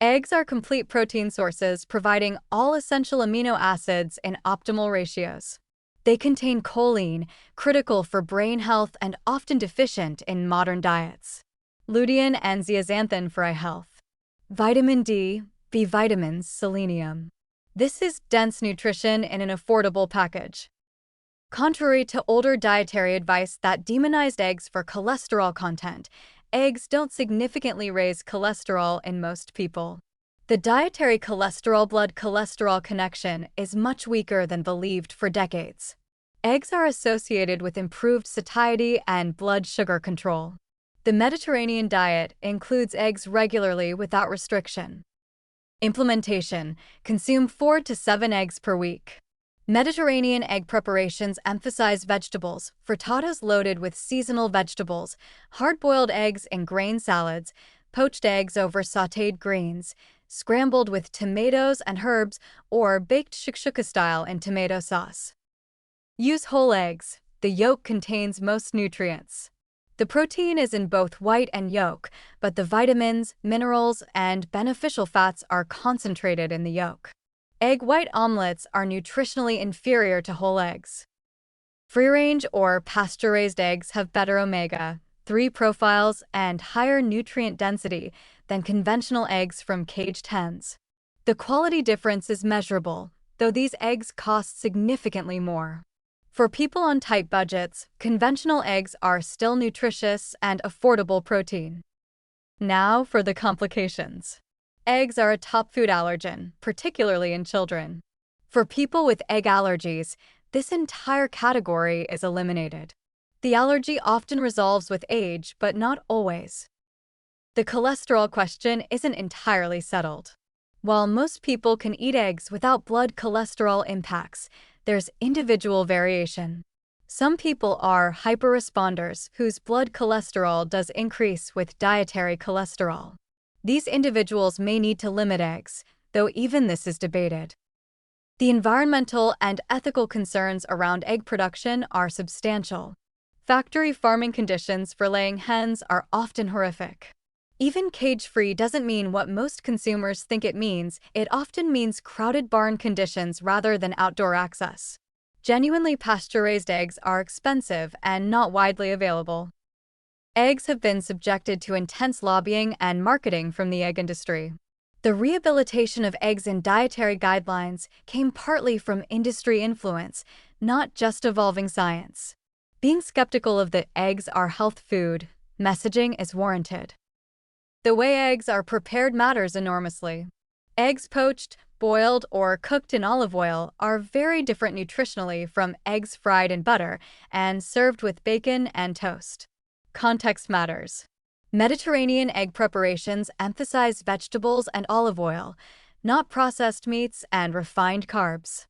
Eggs are complete protein sources providing all essential amino acids in optimal ratios. They contain choline, critical for brain health and often deficient in modern diets. Lutein and zeaxanthin for eye health. Vitamin D, B vitamins, selenium. This is dense nutrition in an affordable package. Contrary to older dietary advice that demonized eggs for cholesterol content, eggs don't significantly raise cholesterol in most people. The dietary cholesterol-blood cholesterol connection is much weaker than believed for decades. Eggs are associated with improved satiety and blood sugar control. The Mediterranean diet includes eggs regularly without restriction. Implementation: consume 4 to 7 eggs per week. Mediterranean egg preparations emphasize vegetables, frittatas loaded with seasonal vegetables, hard-boiled eggs in grain salads, poached eggs over sautéed greens, scrambled with tomatoes and herbs, or baked shakshuka style in tomato sauce. Use whole eggs. The yolk contains most nutrients. The protein is in both white and yolk, but the vitamins, minerals, and beneficial fats are concentrated in the yolk. Egg white omelets are nutritionally inferior to whole eggs. Free-range or pasture-raised eggs have better omega-3 profiles and higher nutrient density than conventional eggs from caged hens. The quality difference is measurable, though these eggs cost significantly more. For people on tight budgets, conventional eggs are still nutritious and affordable protein. Now for the complications. Eggs are a top food allergen, particularly in children. For people with egg allergies, this entire category is eliminated. The allergy often resolves with age, but not always. The cholesterol question isn't entirely settled. While most people can eat eggs without blood cholesterol impacts, there's individual variation. Some people are hyperresponders whose blood cholesterol does increase with dietary cholesterol. These individuals may need to limit eggs, though even this is debated. The environmental and ethical concerns around egg production are substantial. Factory farming conditions for laying hens are often horrific. Even cage-free doesn't mean what most consumers think it means. It often means crowded barn conditions rather than outdoor access. Genuinely pasture-raised eggs are expensive and not widely available. Eggs have been subjected to intense lobbying and marketing from the egg industry. The rehabilitation of eggs in dietary guidelines came partly from industry influence, not just evolving science. Being skeptical of the eggs are health food messaging is warranted. The way eggs are prepared matters enormously. Eggs poached, boiled, or cooked in olive oil are very different nutritionally from eggs fried in butter and served with bacon and toast. Context matters. Mediterranean egg preparations emphasize vegetables and olive oil, not processed meats and refined carbs.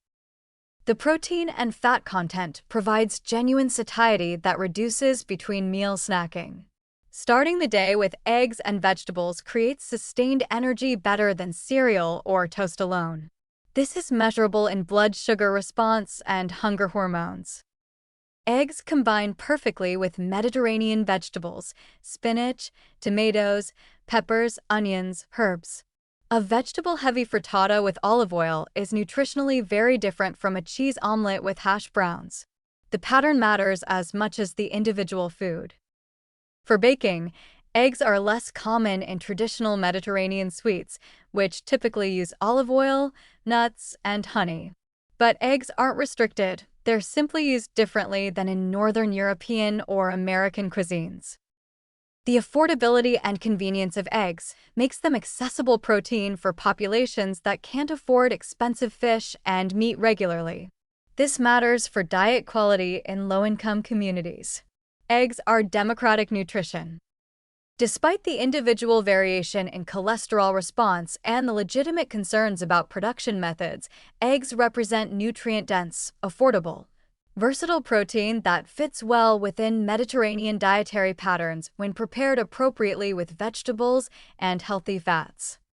The protein and fat content provides genuine satiety that reduces between meal snacking. Starting the day with eggs and vegetables creates sustained energy better than cereal or toast alone. This is measurable in blood sugar response and hunger hormones. Eggs combine perfectly with Mediterranean vegetables, spinach, tomatoes, peppers, onions, herbs. A vegetable-heavy frittata with olive oil is nutritionally very different from a cheese omelet with hash browns. The pattern matters as much as the individual food. For baking, eggs are less common in traditional Mediterranean sweets, which typically use olive oil, nuts, and honey. But eggs aren't restricted. They're simply used differently than in Northern European or American cuisines. The affordability and convenience of eggs makes them accessible protein for populations that can't afford expensive fish and meat regularly. This matters for diet quality in low-income communities. Eggs are democratic nutrition. Despite the individual variation in cholesterol response and the legitimate concerns about production methods, eggs represent nutrient-dense, affordable, versatile protein that fits well within Mediterranean dietary patterns when prepared appropriately with vegetables and healthy fats.